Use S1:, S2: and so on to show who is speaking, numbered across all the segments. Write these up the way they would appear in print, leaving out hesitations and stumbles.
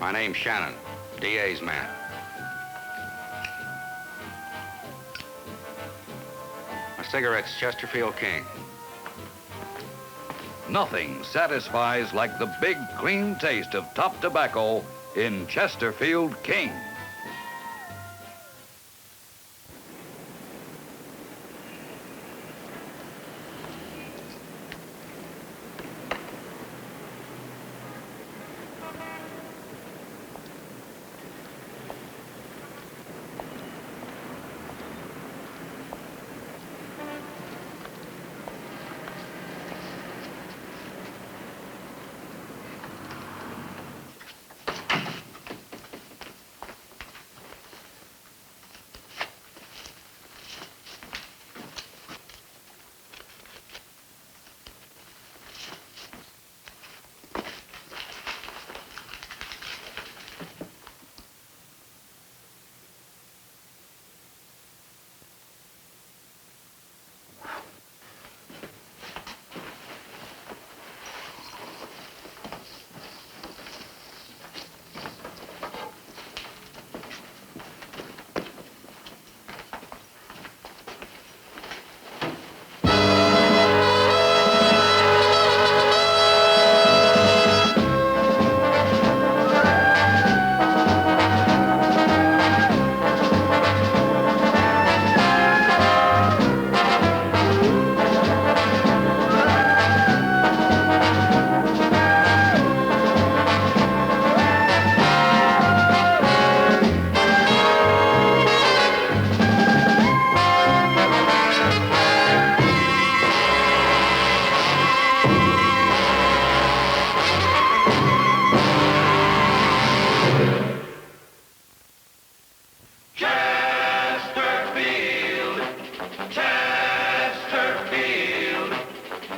S1: My name's Shannon, DA's man. My cigarette's Chesterfield King.
S2: Nothing satisfies like the big, clean taste of top tobacco in Chesterfield King.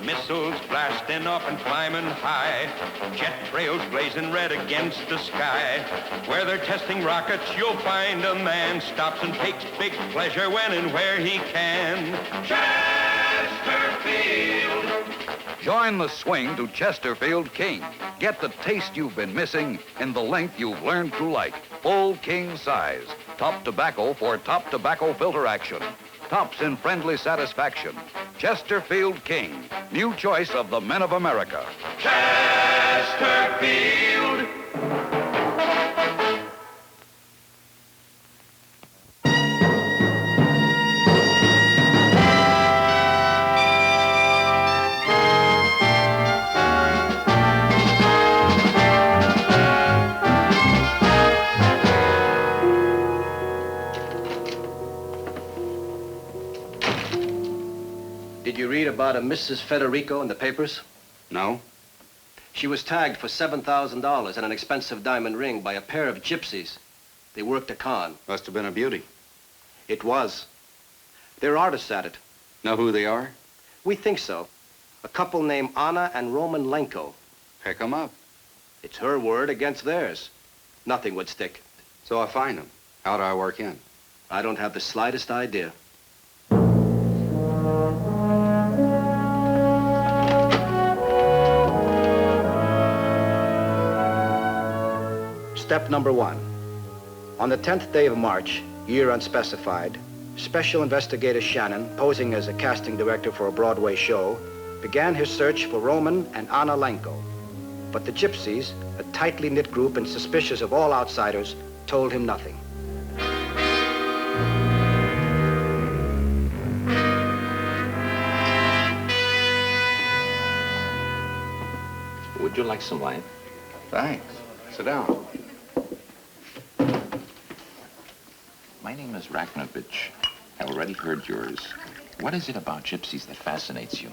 S3: Missiles blasting off and climbing high, jet trails blazing red against the sky. Where they're testing rockets, you'll find a man stops and takes big pleasure when and where he can. Chesterfield!
S2: Join the swing to Chesterfield King. Get the taste you've been missing in the length you've learned to like. Full king size. Top tobacco for top tobacco filter action. Tops in friendly satisfaction. Chesterfield King. New choice of the men of America.
S3: Chesterfield!
S4: Did you read about a Mrs. Federico in the papers?
S1: No?
S4: She was tagged for $7,000 and an expensive diamond ring by a pair of gypsies. They worked a con.
S1: Must have been a beauty.
S4: It was. They're artists at it.
S1: Know who they are?
S4: We think so. A couple named Anna and Roman Lenko.
S1: Pick 'em up.
S4: It's her word against theirs. Nothing would stick.
S1: So I find them. How do I work in?
S4: I don't have the slightest idea. Step number 1. On the 10th day of March, year unspecified, Special Investigator Shannon, posing as a casting director for a Broadway show, began his search for Roman and Anna Lenko. But the gypsies, a tightly knit group and suspicious of all outsiders, told him nothing.
S5: Would you like some wine?
S1: Thanks. Sit down.
S5: My name is Rakhnovich. I already heard yours. What is it about gypsies that fascinates you?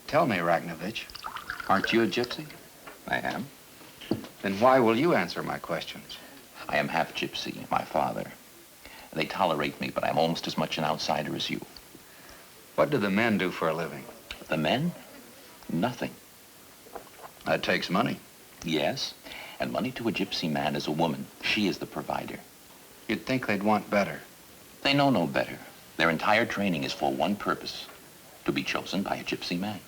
S1: Tell me, Rakhnovich.
S5: Aren't you a gypsy? I am.
S1: Then why will you answer my questions?
S5: I am half gypsy, my father. They tolerate me, but I'm almost as much an outsider as you.
S1: What do the men do for a living?
S5: The men? Nothing.
S1: That takes money.
S5: Yes, and money to a gypsy man is a woman. She is the provider.
S1: You'd think they'd want better.
S5: They know no better. Their entire training is for one purpose, to be chosen by a gypsy man.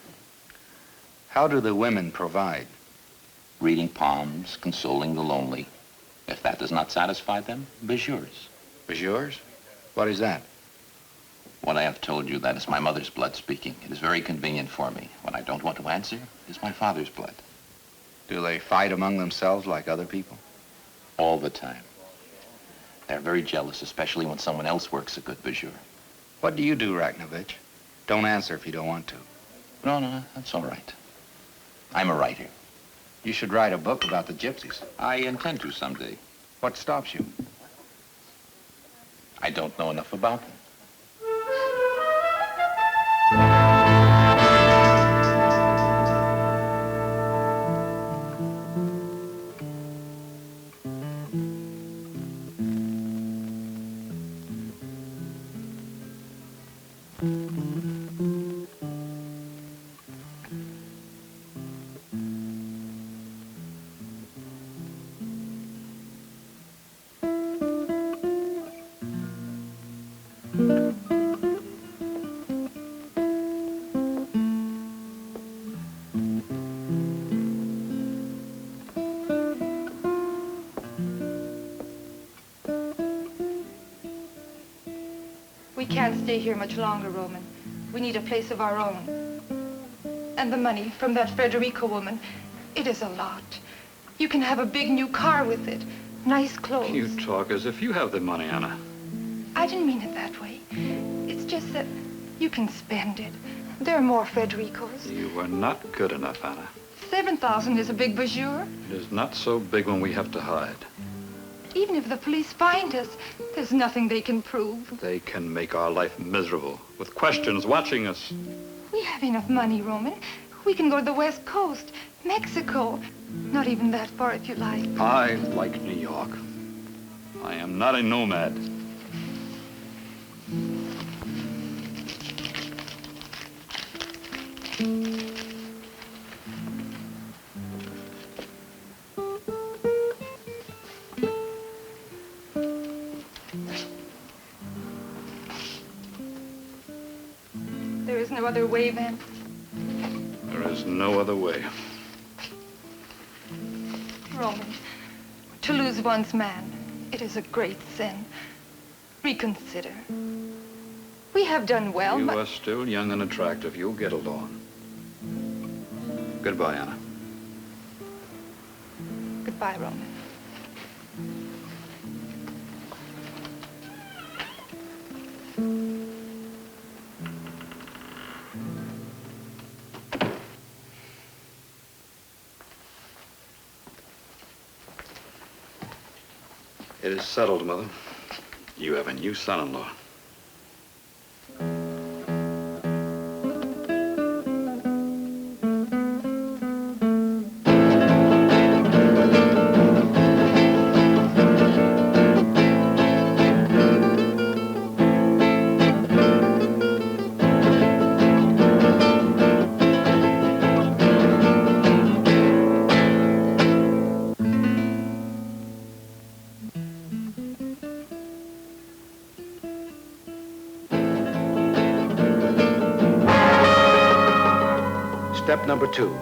S1: How do the women provide?
S5: reading palms, consoling the lonely. If that does not satisfy them, Bajours.
S1: Bajours? What is that?
S5: What I have told you, that is my mother's blood speaking. It is very convenient for me. When I don't want to answer, it is my father's blood.
S1: Do they fight among themselves like other people?
S5: All the time. They're very jealous, especially when someone else works a good Bajour.
S1: What do you do, Rakhnovich? Don't answer if you don't want to.
S5: No, that's all right. I'm a writer.
S1: You should write a book about the gypsies.
S5: I intend to someday.
S1: What stops you?
S5: I don't know enough about them.
S6: We can't stay here much longer, Roman. We need a place of our own. And the money from that Frederico woman, it is a lot. You can have a big new car with it, nice clothes.
S7: You talk as if you have the money, Anna.
S6: I didn't mean it that way. It's just that you can spend it. There are more Federicos.
S7: You were not good enough, Anna.
S6: 7,000 is a big Bajour.
S7: It is not so big when we have to hide.
S6: Even if the police find us, there's nothing they can prove.
S7: They can make our life miserable with questions watching us.
S6: We have enough money, Roman. We can go to the West Coast, Mexico. Not even that far if you like.
S7: I like New York. I am not a nomad.
S6: There is no other way, Van.
S7: There is no other way.
S6: Roman, to lose one's man, it is a great sin. Reconsider. We have done well,
S7: You
S6: but...
S7: are still young and attractive. You'll get along. Goodbye, Anna.
S6: Goodbye, Roman.
S7: It is settled, Mother. You have a new son-in-law.
S4: Step number 2.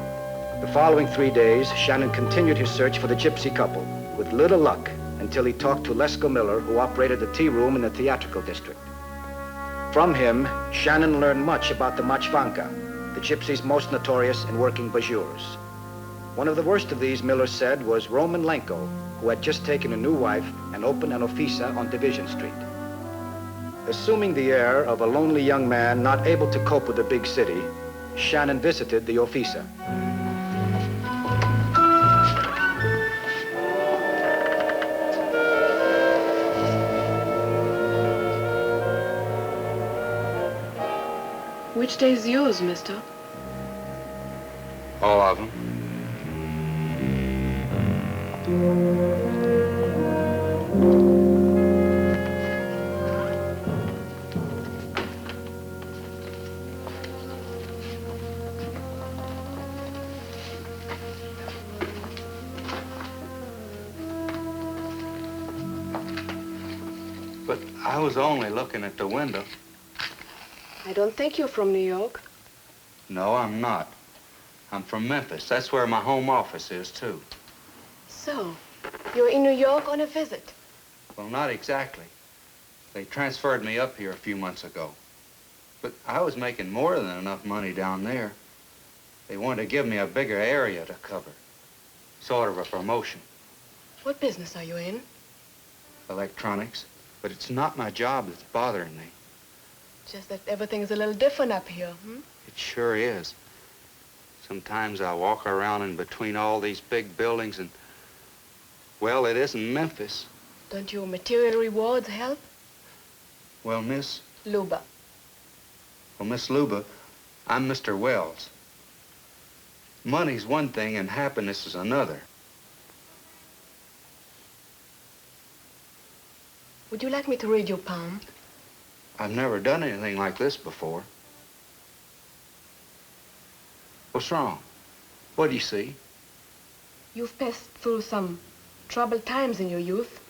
S4: The following 3 days, Shannon continued his search for the gypsy couple, with little luck, until he talked to Lesko Miller, who operated the tea room in the theatrical district. From him, Shannon learned much about the Machvanka, the gypsies most notorious in working Bajours. One of the worst of these, Miller said, was Roman Lenko, who had just taken a new wife and opened an office on Division Street. Assuming the air of a lonely young man not able to cope with the big city, Shannon visited the office.
S8: Which day is yours, mister?
S1: All of them. But I was only looking at the window.
S8: I don't think you're from New York.
S1: No, I'm not. I'm from Memphis. That's where my home office is, too.
S8: So, you're in New York on a visit.
S1: Well, not exactly. They transferred me up here a few months ago. But I was making more than enough money down there. They wanted to give me a bigger area to cover. Sort of a promotion.
S8: What business are you in?
S1: Electronics. But it's not my job that's bothering me.
S8: Just that everything's a little different up here, hmm?
S1: It sure is. Sometimes I walk around in between all these big buildings and, well, it isn't Memphis.
S8: Don't your material rewards help?
S1: Well, Miss
S8: Luba.
S1: Luba, I'm Mr. Wells. Money's one thing and happiness is another.
S8: Would you like me to read your palm?
S1: I've never done anything like this before. What's wrong? What do you see?
S8: You've passed through some troubled times in your youth.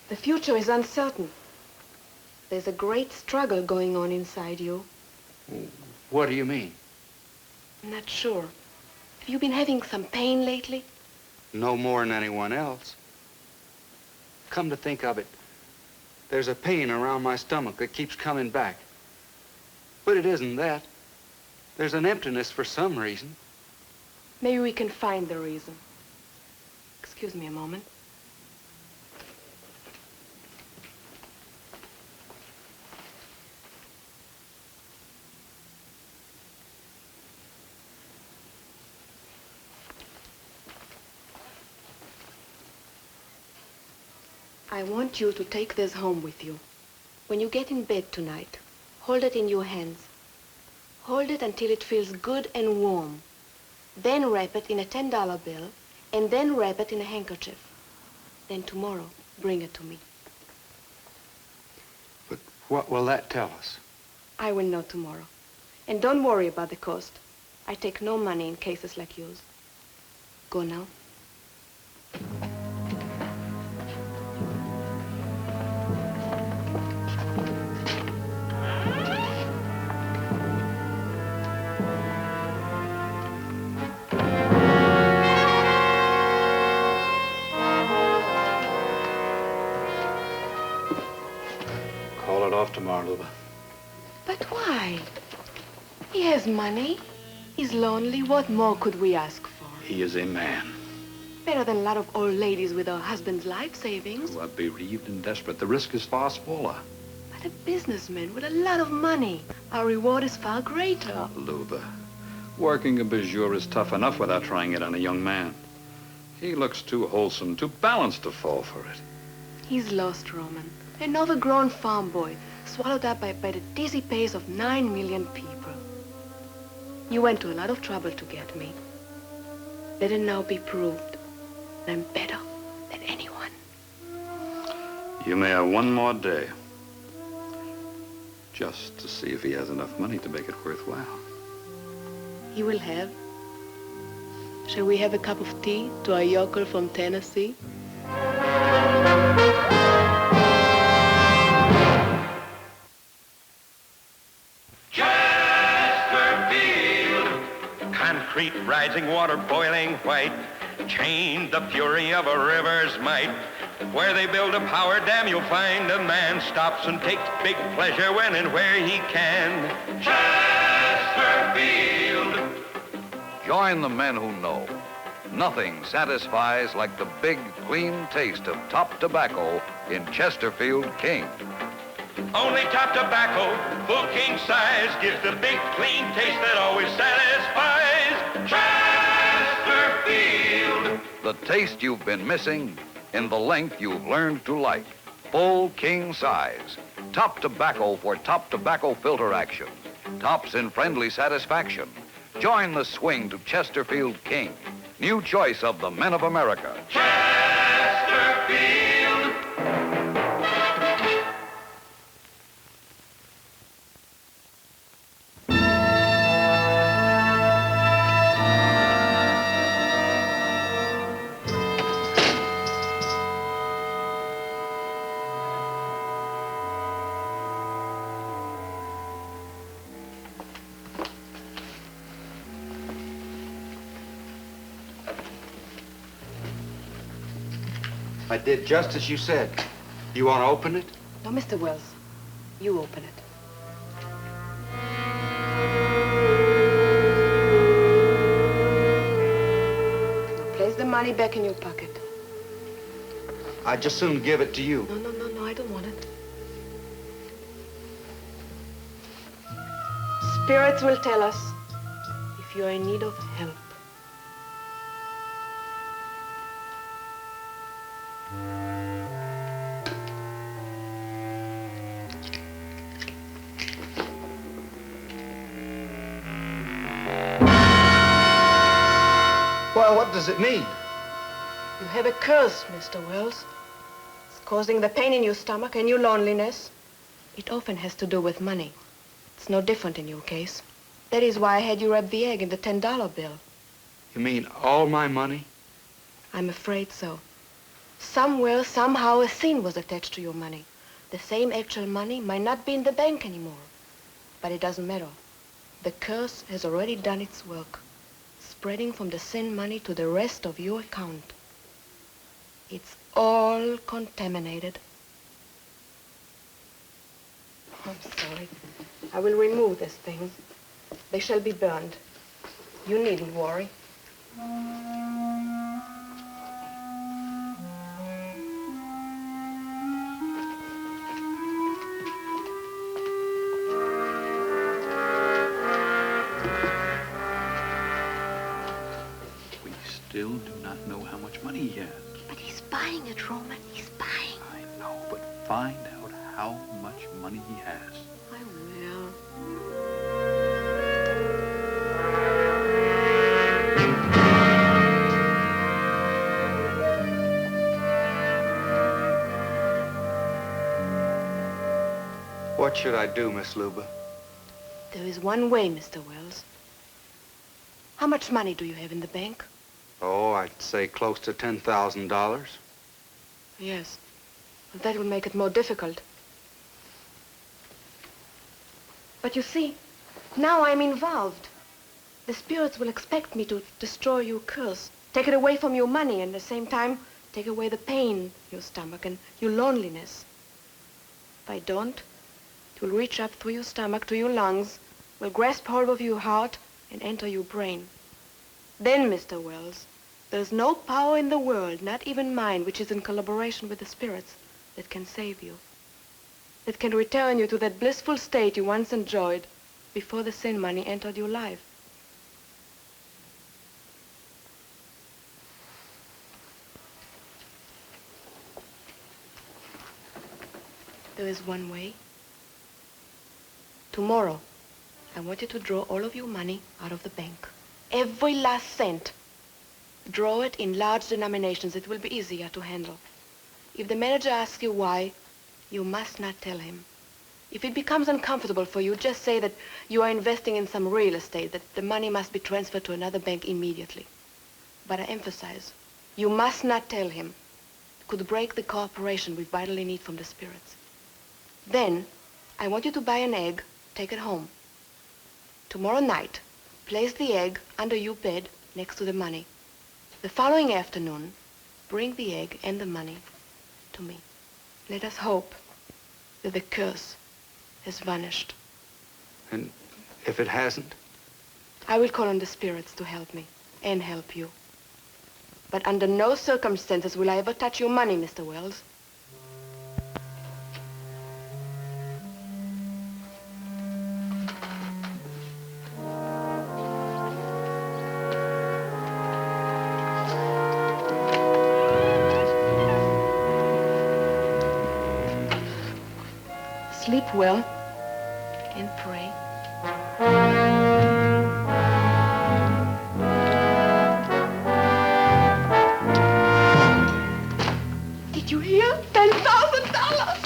S8: The future is uncertain. There's a great struggle going on inside you.
S1: What do you mean?
S8: I'm not sure. Have you been having some pain lately?
S1: No more than anyone else. Come to think of it, there's a pain around my stomach that keeps coming back. But it isn't that. There's an emptiness for some reason.
S8: Maybe we can find the reason. Excuse me a moment. I want you to take this home with you. When you get in bed tonight, hold it in your hands. Hold it until it feels good and warm. Then wrap it in a $10 bill, and then wrap it in a handkerchief. Then tomorrow, bring it to me.
S1: But what will that tell us?
S8: I will know tomorrow. And don't worry about the cost. I take no money in cases like yours. Go now.
S7: Call it off tomorrow, Luba.
S8: But why? He has money. He's lonely. What more could we ask for?
S7: He is a man.
S8: Better than a lot of old ladies with their husband's life savings.
S7: Who are bereaved and desperate. The risk is far smaller.
S8: But a businessman with a lot of money, our reward is far greater.
S7: Luba, working in Bajour is tough enough without trying it on a young man. He looks too wholesome, too balanced to fall for it.
S8: He's lost, Roman. An overgrown farm boy, swallowed up by the dizzy pace of 9 million people. You went to a lot of trouble to get me. Let it now be proved that I'm better than anyone.
S7: You may have one more day. Just to see if he has enough money to make it worthwhile.
S8: He will have. Shall we have a cup of tea to a yokel from Tennessee?
S3: Chesterfield, concrete rising water boiling white, chained the fury of a river's might. Where they build a power dam, you'll find a man stops and takes big pleasure when and where he can. Chesterfield.
S2: Join the men who know. Nothing satisfies like the big, clean taste of top tobacco in Chesterfield King.
S3: Only top tobacco, full king size, gives the big, clean taste that always satisfies. Chesterfield.
S2: The taste you've been missing in the length you've learned to like. Full king size. Top tobacco for top tobacco filter action. Tops in friendly satisfaction. Join the swing to Chesterfield King. New choice of the men of America.
S3: Chesterfield.
S1: I did just as you said. You want to open it?
S8: No, Mr. Wells. You open it. Now place the money back in your pocket.
S1: I'd just soon give it to you.
S8: No, I don't want it. Spirits will tell us if you're in need of help.
S1: Well, what does it mean?
S8: You have a curse, Mr. Wells. It's causing the pain in your stomach and your loneliness. It often has to do with money. It's no different in your case. That is why I had you wrap the egg in the $10 bill.
S1: You mean all my money?
S8: I'm afraid so. Somewhere, somehow, a sin was attached to your money. The same actual money might not be in the bank anymore. But it doesn't matter. The curse has already done its work, spreading from the sin money to the rest of your account. It's all contaminated. I'm sorry. I will remove these things. They shall be burned. You needn't worry.
S7: We still do not know how much money he has.
S8: But he's buying it, Roman. He's buying.
S7: I know, but find out how much money he has.
S8: I will.
S1: What should I do, Miss Luba?
S8: There is one way, Mr. Wells. How much money do you have in the bank?
S1: Oh, I'd say close to $10,000.
S8: Yes. Well, that will make it more difficult. But you see, now I'm involved. The spirits will expect me to destroy your curse, take it away from your money, and at the same time, take away the pain in your stomach and your loneliness. If I don't, it will reach up through your stomach to your lungs, will grasp hold of your heart, and enter your brain. Then, Mr. Wells, there's no power in the world, not even mine, which is in collaboration with the spirits, that can save you, that can return you to that blissful state you once enjoyed before the sin money entered your life. There is one way. Tomorrow, I want you to draw all of your money out of the bank. Every last cent. Draw it in large denominations. It will be easier to handle. If the manager asks you why, you must not tell him. If it becomes uncomfortable for you, just say that you are investing in some real estate, that the money must be transferred to another bank immediately. But I emphasize, you must not tell him. It could break the cooperation we vitally need from the spirits. Then, I want you to buy an egg, take it home. Tomorrow night, place the egg under your bed next to the money. The following afternoon, bring the egg and the money to me. Let us hope that the curse has vanished.
S1: And if it hasn't?
S8: I will call on the spirits to help me and help you. But under no circumstances will I ever touch your money, Mr. Wells. Sleep well and pray. Did you hear? $10,000!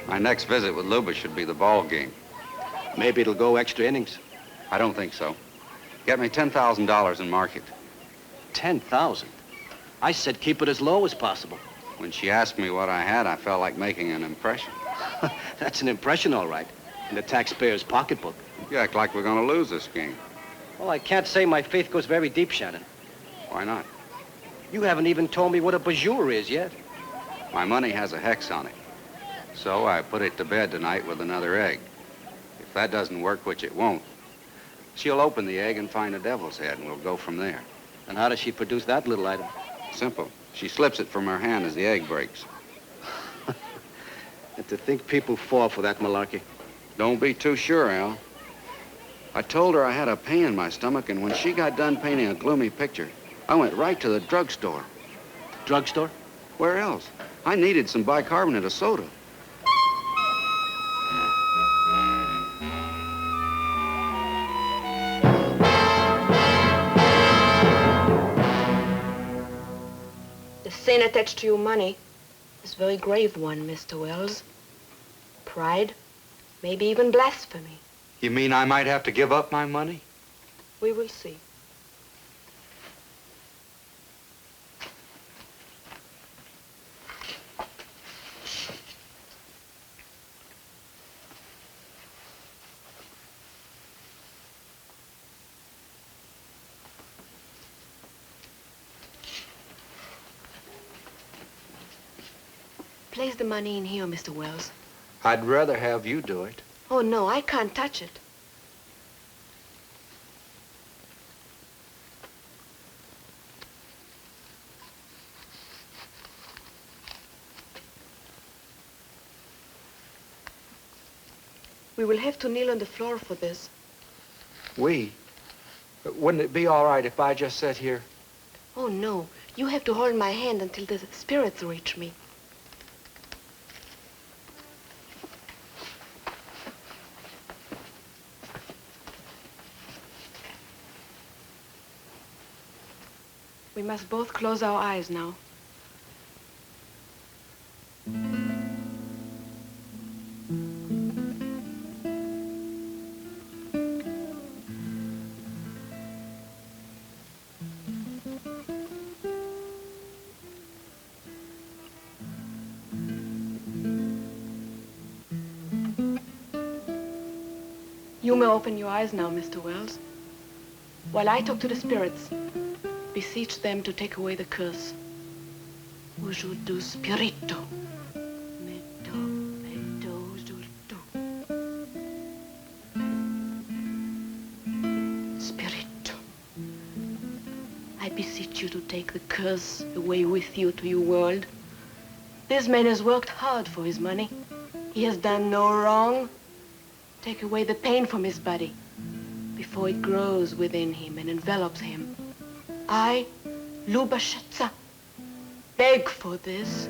S1: My next visit with Luba should be the ball game.
S4: Maybe it'll go extra innings.
S1: I don't think so. Get me $10,000 and mark it.
S4: 10,000? I said keep it as low as possible.
S1: When she asked me what I had, I felt like making an impression.
S4: That's an impression, all right, in the taxpayer's pocketbook.
S1: You act like we're going to lose this game.
S4: Well, I can't say my faith goes very deep, Shannon.
S1: Why not?
S4: You haven't even told me what a Bajour is yet.
S1: My money has a hex on it. So I put it to bed tonight with another egg. If that doesn't work, which it won't, she'll open the egg and find a devil's head, and we'll go from there.
S4: And how does she produce that little item?
S1: Simple. She slips it from her hand as the egg breaks.
S4: And to think people fall for that malarkey.
S1: Don't be too sure, Al. I told her I had a pain in my stomach, and when she got done painting a gloomy picture, I went right to the drugstore.
S4: Drugstore?
S1: Where else? I needed some bicarbonate of soda.
S8: The sin attached to your money is a very grave one, Mr. Wells. Pride, maybe even blasphemy.
S1: You mean I might have to give up my money?
S8: We will see. Place the money in here, Mr. Wells.
S1: I'd rather have you do it.
S8: Oh, no, I can't touch it. We will have to kneel on the floor for this.
S1: We? Wouldn't it be all right if I just sat here?
S8: Oh, no. You have to hold my hand until the spirits reach me. We must both close our eyes now. You may open your eyes now, Mr. Wells. While I talk to the spirits, beseech them to take away the curse. Ujudu spirito. Medo, medo, ujudu. Spirito. I beseech you to take the curse away with you to your world. This man has worked hard for his money. He has done no wrong. Take away the pain from his body before it grows within him and envelops him. I, Lubashetsa, beg for this.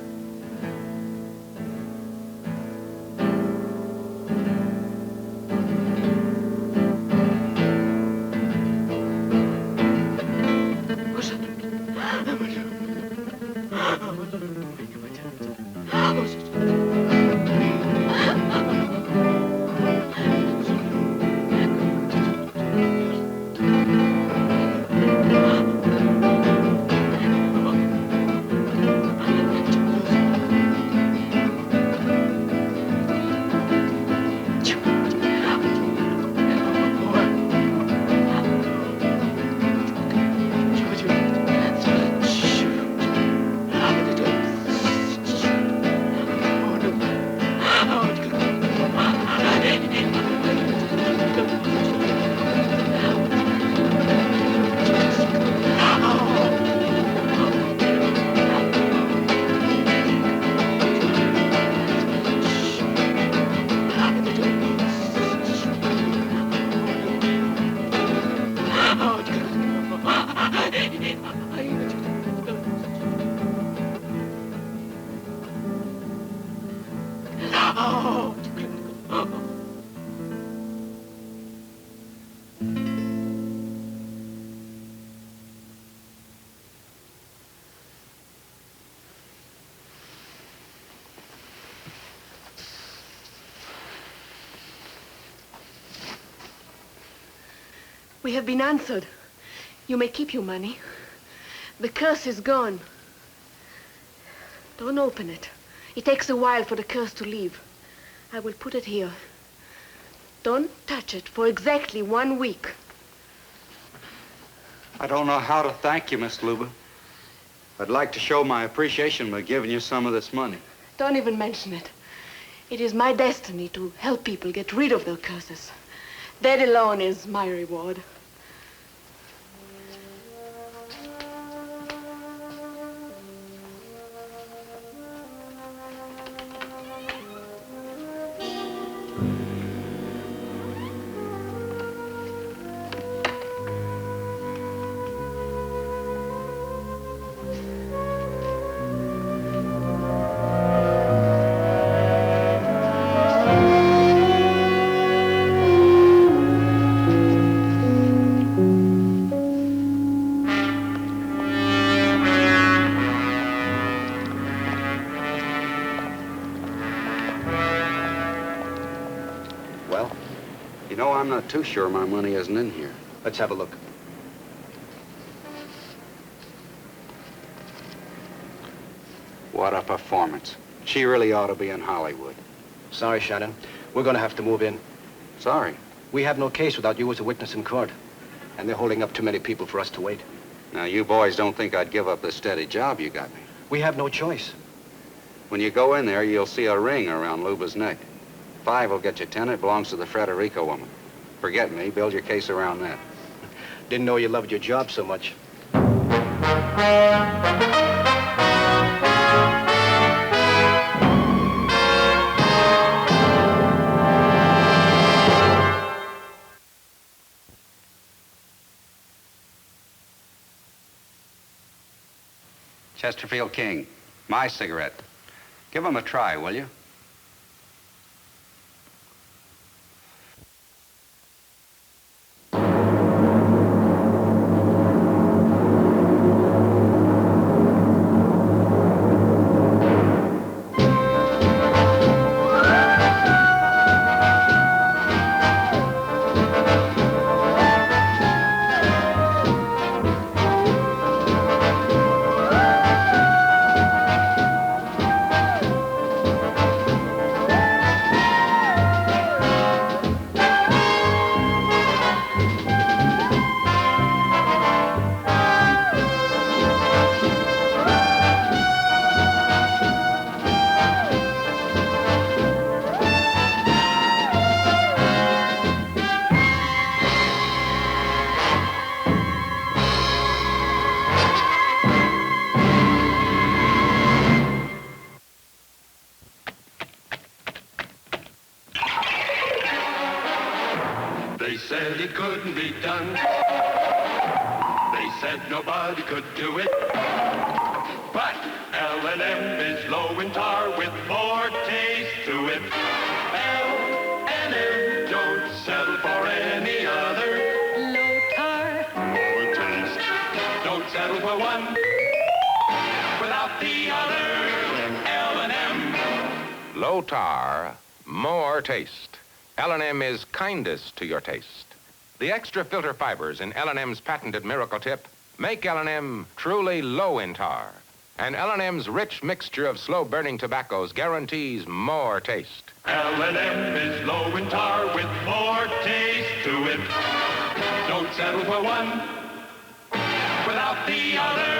S8: We have been answered. You may keep your money. The curse is gone. Don't open it. It takes a while for the curse to leave. I will put it here. Don't touch it for exactly 1 week.
S1: I don't know how to thank you, Miss Luba. I'd like to show my appreciation by giving you some of this money.
S8: Don't even mention it. It is my destiny to help people get rid of their curses. That alone is my reward.
S1: I'm not too sure my money isn't in here.
S4: Let's have a look.
S1: What a performance. She really ought to be in Hollywood.
S4: Sorry, Shannon. We're going to have to move in.
S1: Sorry.
S4: We have no case without you as a witness in court. And they're holding up too many people for us to wait.
S1: Now, you boys don't think I'd give up the steady job you got me.
S4: We have no choice.
S1: When you go in there, you'll see a ring around Luba's neck. 5 will get you 10. It belongs to the Frederico woman. Forget me. Build your case around that.
S4: Didn't know you loved your job so much.
S1: Chesterfield King, my cigarette. Give him a try, will you?
S3: They said it couldn't be done. They said nobody could do it. But L&M is low in tar with more taste to it. L&M don't settle for any other. Low tar, more taste. Don't settle for one without the other. L&M.
S9: Low tar, more taste. L&M is kindest to your taste. The extra filter fibers in L&M's patented Miracle Tip make L&M truly low in tar. And L&M's rich mixture of slow-burning tobaccos guarantees more taste.
S3: L&M is low in tar with more taste to it. Don't settle for one without the other.